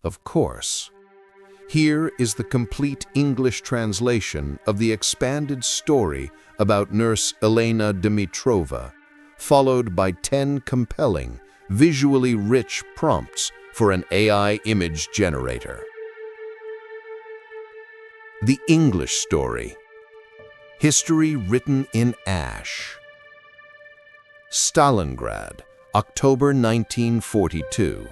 Of course. Here is the complete English translation of the expanded story about nurse Elena Dimitrova, followed by 10 compelling, visually rich prompts for an AI image generator. The English story. History written in ash. Stalingrad, October 1942.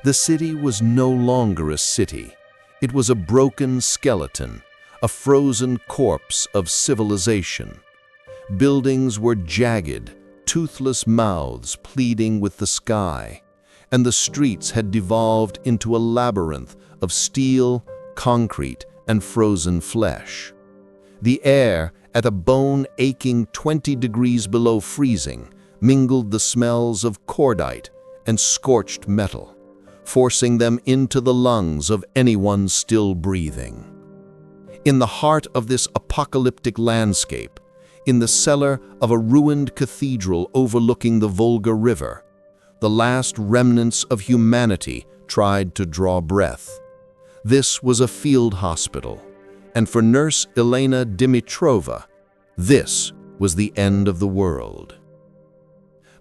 The city was no longer a city. It was a broken skeleton, a frozen corpse of civilization. Buildings were jagged, toothless mouths pleading with the sky, and the streets had devolved into a labyrinth of steel, concrete, and frozen flesh. The air, at a bone-aching 20 degrees below freezing, mingled the smells of cordite and scorched metal, forcing them into the lungs of anyone still breathing. In the heart of this apocalyptic landscape, in the cellar of a ruined cathedral overlooking the Volga River, the last remnants of humanity tried to draw breath. This was a field hospital, and for nurse Elena Dimitrova, this was the end of the world.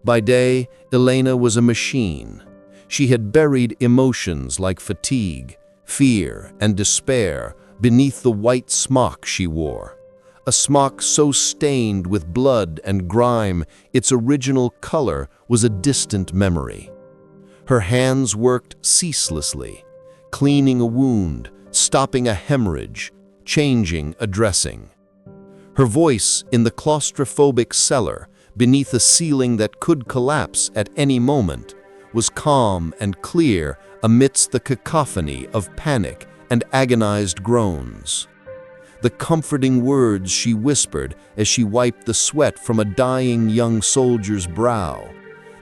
By day, Elena was a machine. She had buried emotions like fatigue, fear, and despair beneath the white smock she wore, a smock so stained with blood and grime its original color was a distant memory. Her hands worked ceaselessly, cleaning a wound, stopping a hemorrhage, changing a dressing. Her voice in the claustrophobic cellar, beneath a ceiling that could collapse at any moment, was calm and clear amidst the cacophony of panic and agonized groans. The comforting words she whispered as she wiped the sweat from a dying young soldier's brow,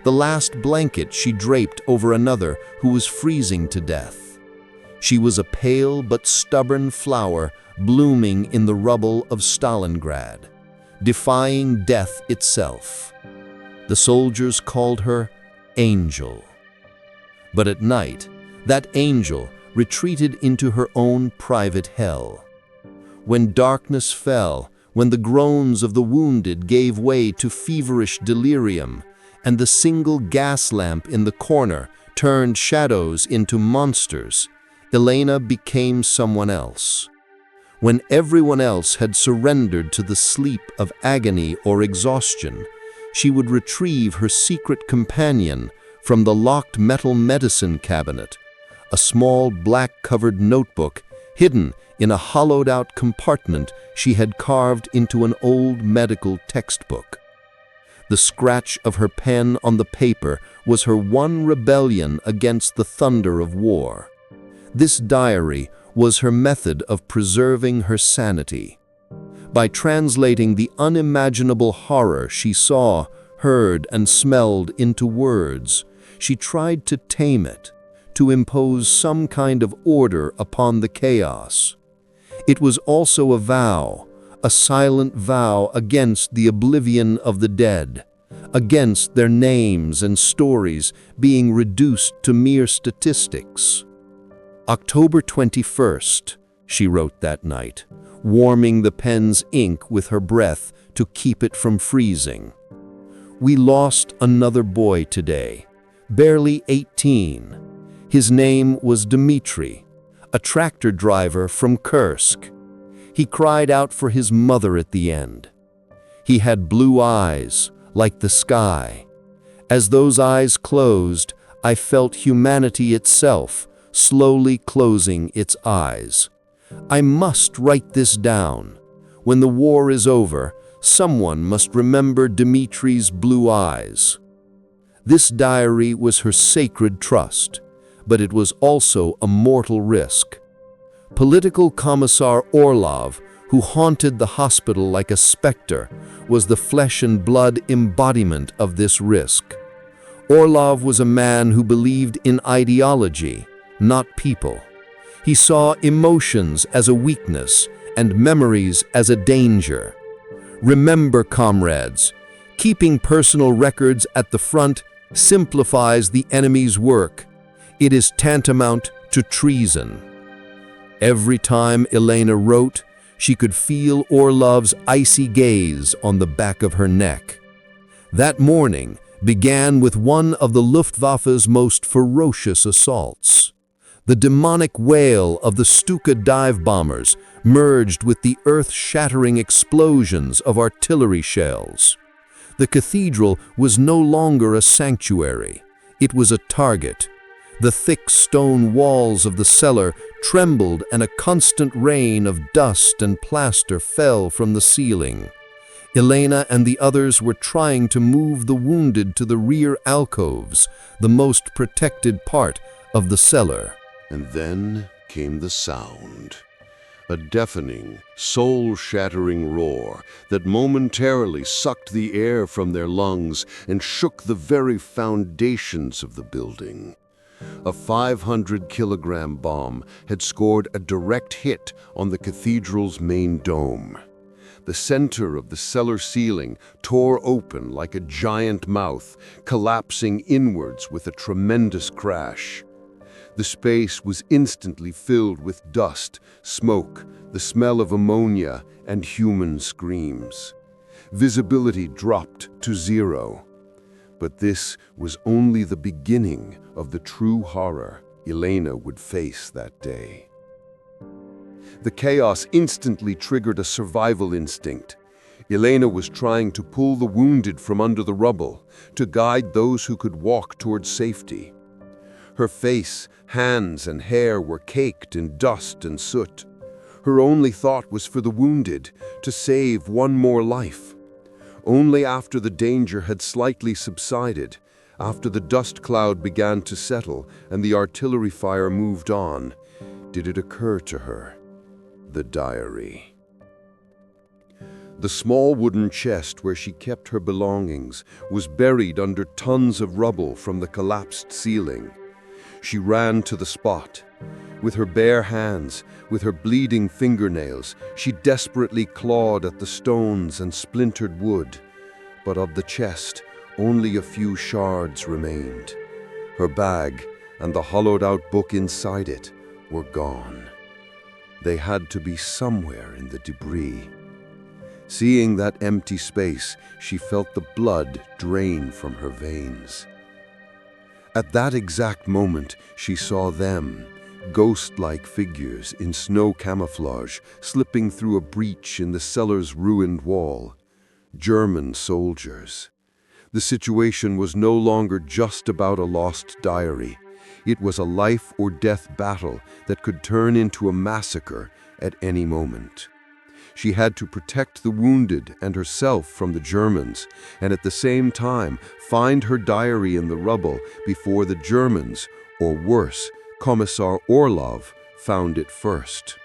the last blanket she draped over another who was freezing to death. She was a pale but stubborn flower blooming in the rubble of Stalingrad, defying death itself. The soldiers called her Angel. But at night, that angel retreated into her own private hell. When darkness fell, when the groans of the wounded gave way to feverish delirium, and the single gas lamp in the corner turned shadows into monsters, Elena became someone else. When everyone else had surrendered to the sleep of agony or exhaustion, she would retrieve her secret companion from the locked metal medicine cabinet, a small black-covered notebook hidden in a hollowed-out compartment she had carved into an old medical textbook. The scratch of her pen on the paper was her one rebellion against the thunder of war. This diary was her method of preserving her sanity. By translating the unimaginable horror she saw, heard, and smelled into words, she tried to tame it, to impose some kind of order upon the chaos. It was also a vow, a silent vow against the oblivion of the dead, against their names and stories being reduced to mere statistics. October 21st, she wrote that night, warming the pen's ink with her breath to keep it from freezing. We lost another boy today, barely 18. His name was Dmitri, a tractor driver from Kursk. He cried out for his mother at the end. He had blue eyes, like the sky. As those eyes closed, I felt humanity itself slowly closing its eyes. I must write this down. When the war is over, someone must remember Dmitri's blue eyes. This diary was her sacred trust, but it was also a mortal risk. Political Commissar Orlov, who haunted the hospital like a specter, was the flesh and blood embodiment of this risk. Orlov was a man who believed in ideology, not people. He saw emotions as a weakness and memories as a danger. Remember, comrades, keeping personal records at the front simplifies the enemy's work. It is tantamount to treason. Every time Elena wrote, she could feel Orlov's icy gaze on the back of her neck. That morning began with one of the Luftwaffe's most ferocious assaults. The demonic wail of the Stuka dive bombers merged with the earth-shattering explosions of artillery shells. The cathedral was no longer a sanctuary. It was a target. The thick stone walls of the cellar trembled and a constant rain of dust and plaster fell from the ceiling. Elena and the others were trying to move the wounded to the rear alcoves, the most protected part of the cellar. And then came the sound. A deafening, soul-shattering roar that momentarily sucked the air from their lungs and shook the very foundations of the building. A 500-kilogram bomb had scored a direct hit on the cathedral's main dome. The center of the cellar ceiling tore open like a giant mouth, collapsing inwards with a tremendous crash. The space was instantly filled with dust, smoke, the smell of ammonia, and human screams. Visibility dropped to zero. But this was only the beginning of the true horror Elena would face that day. The chaos instantly triggered a survival instinct. Elena was trying to pull the wounded from under the rubble, to guide those who could walk towards safety. Her face, hands, and hair were caked in dust and soot. Her only thought was for the wounded, to save one more life. Only after the danger had slightly subsided, after the dust cloud began to settle and the artillery fire moved on, did it occur to her: the diary. The small wooden chest where she kept her belongings was buried under tons of rubble from the collapsed ceiling. She ran to the spot. With her bare hands, with her bleeding fingernails, she desperately clawed at the stones and splintered wood. But of the chest, only a few shards remained. Her bag and the hollowed-out book inside it were gone. They had to be somewhere in the debris. Seeing that empty space, she felt the blood drain from her veins. At that exact moment, she saw them, ghost-like figures in snow camouflage, slipping through a breach in the cellar's ruined wall. German soldiers. The situation was no longer just about a lost diary. It was a life-or-death battle that could turn into a massacre at any moment. She had to protect the wounded and herself from the Germans, and at the same time find her diary in the rubble before the Germans, or worse, Commissar Orlov, found it first.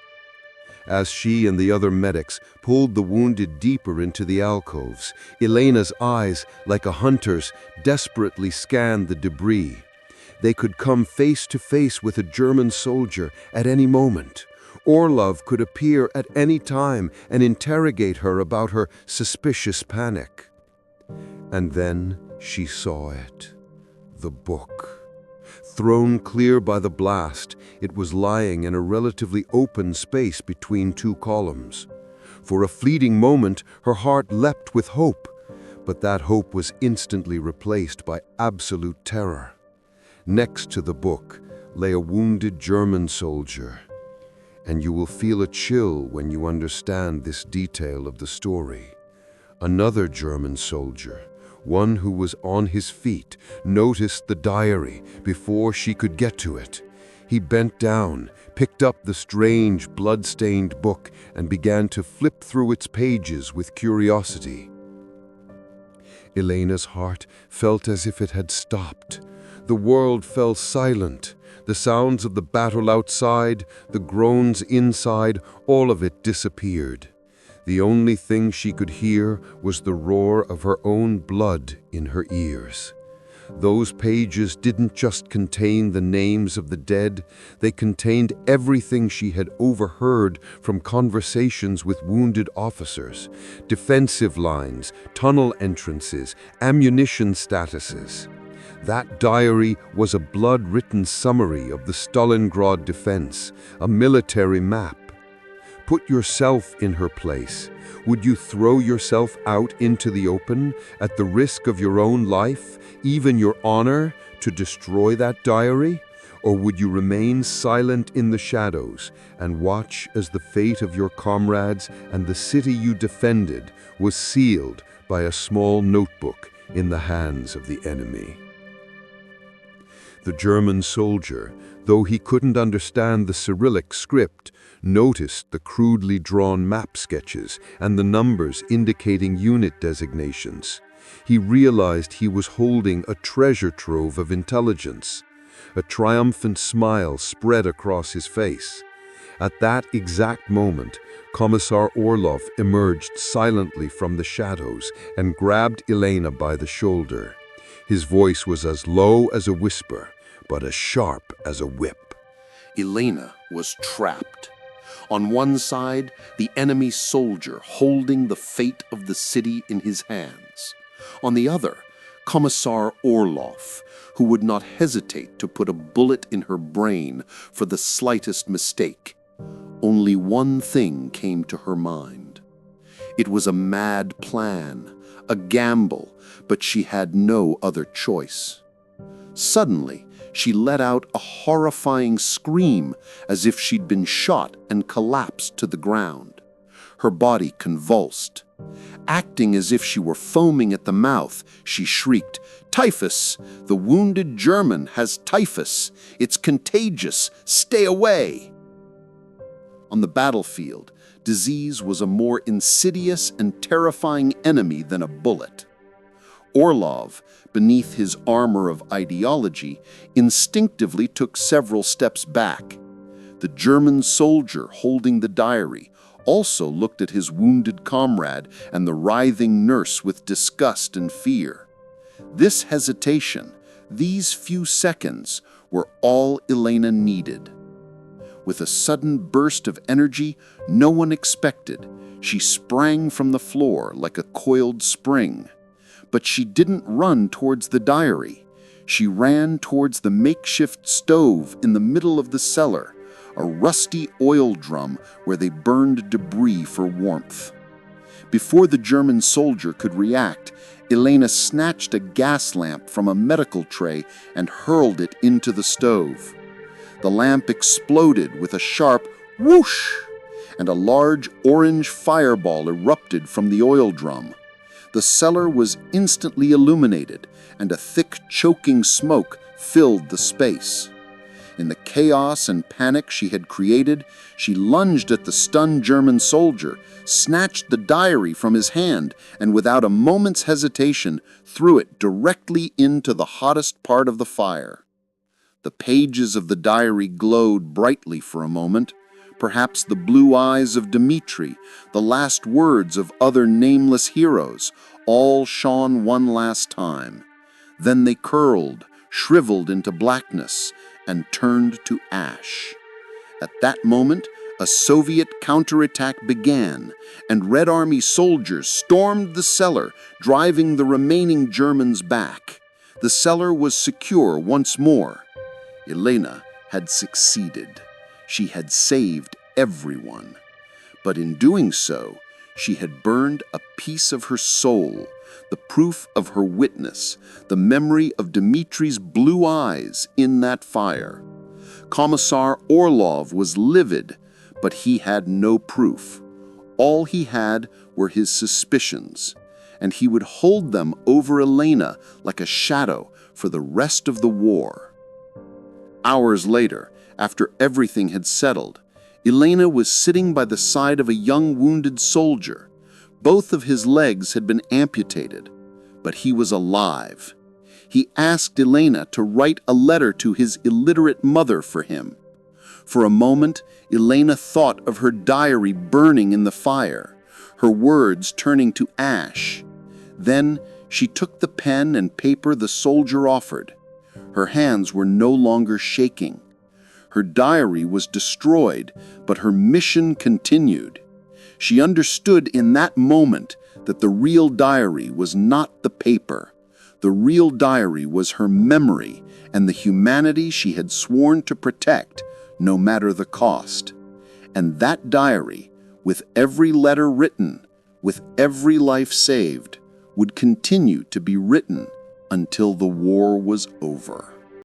As she and the other medics pulled the wounded deeper into the alcoves, Elena's eyes, like a hunter's, desperately scanned the debris. They could come face to face with a German soldier at any moment. Orlov could appear at any time and interrogate her about her suspicious panic. And then she saw it. The book. Thrown clear by the blast, it was lying in a relatively open space between two columns. For a fleeting moment, her heart leapt with hope, but that hope was instantly replaced by absolute terror. Next to the book lay a wounded German soldier. And you will feel a chill when you understand this detail of the story. Another German soldier, one who was on his feet, noticed the diary before she could get to it. He bent down, picked up the strange, blood-stained book, and began to flip through its pages with curiosity. Elena's heart felt as if it had stopped. The world fell silent. The sounds of the battle outside, the groans inside, all of it disappeared. The only thing she could hear was the roar of her own blood in her ears. Those pages didn't just contain the names of the dead, they contained everything she had overheard from conversations with wounded officers, defensive lines, tunnel entrances, ammunition statuses. That diary was a blood-written summary of the Stalingrad defense, a military map. Put yourself in her place. Would you throw yourself out into the open, at the risk of your own life, even your honor, to destroy that diary? Or would you remain silent in the shadows and watch as the fate of your comrades and the city you defended was sealed by a small notebook in the hands of the enemy? The German soldier, though he couldn't understand the Cyrillic script, noticed the crudely drawn map sketches and the numbers indicating unit designations. He realized he was holding a treasure trove of intelligence. A triumphant smile spread across his face. At that exact moment, Commissar Orlov emerged silently from the shadows and grabbed Elena by the shoulder. His voice was as low as a whisper, but as sharp as a whip. Elena was trapped. On one side, the enemy soldier holding the fate of the city in his hands. On the other, Commissar Orlov, who would not hesitate to put a bullet in her brain for the slightest mistake. Only one thing came to her mind. It was a mad plan, a gamble, but she had no other choice. Suddenly, she let out a horrifying scream as if she'd been shot and collapsed to the ground. Her body convulsed. Acting as if she were foaming at the mouth, she shrieked, "Typhus! The wounded German has typhus! It's contagious! Stay away!" On the battlefield, disease was a more insidious and terrifying enemy than a bullet. Orlov, beneath his armor of ideology, instinctively took several steps back. The German soldier holding the diary also looked at his wounded comrade and the writhing nurse with disgust and fear. This hesitation, these few seconds, were all Elena needed. With a sudden burst of energy no one expected, she sprang from the floor like a coiled spring. But she didn't run towards the diary. She ran towards the makeshift stove in the middle of the cellar, a rusty oil drum where they burned debris for warmth. Before the German soldier could react, Elena snatched a gas lamp from a medical tray and hurled it into the stove. The lamp exploded with a sharp whoosh, and a large orange fireball erupted from the oil drum. The cellar was instantly illuminated, and a thick, choking smoke filled the space. In the chaos and panic she had created, she lunged at the stunned German soldier, snatched the diary from his hand, and without a moment's hesitation, threw it directly into the hottest part of the fire. The pages of the diary glowed brightly for a moment. Perhaps the blue eyes of Dmitri, the last words of other nameless heroes, all shone one last time. Then they curled, shriveled into blackness, and turned to ash. At that moment, a Soviet counterattack began, and Red Army soldiers stormed the cellar, driving the remaining Germans back. The cellar was secure once more. Elena had succeeded. She had saved everyone. But in doing so, she had burned a piece of her soul, the proof of her witness, the memory of Dmitri's blue eyes in that fire. Commissar Orlov was livid, but he had no proof. All he had were his suspicions, and he would hold them over Elena like a shadow for the rest of the war. Hours later, after everything had settled, Elena was sitting by the side of a young wounded soldier. Both of his legs had been amputated, but he was alive. He asked Elena to write a letter to his illiterate mother for him. For a moment, Elena thought of her diary burning in the fire, her words turning to ash. Then she took the pen and paper the soldier offered. Her hands were no longer shaking. Her diary was destroyed, but her mission continued. She understood in that moment that the real diary was not the paper. The real diary was her memory and the humanity she had sworn to protect, no matter the cost. And that diary, with every letter written, with every life saved, would continue to be written until the war was over.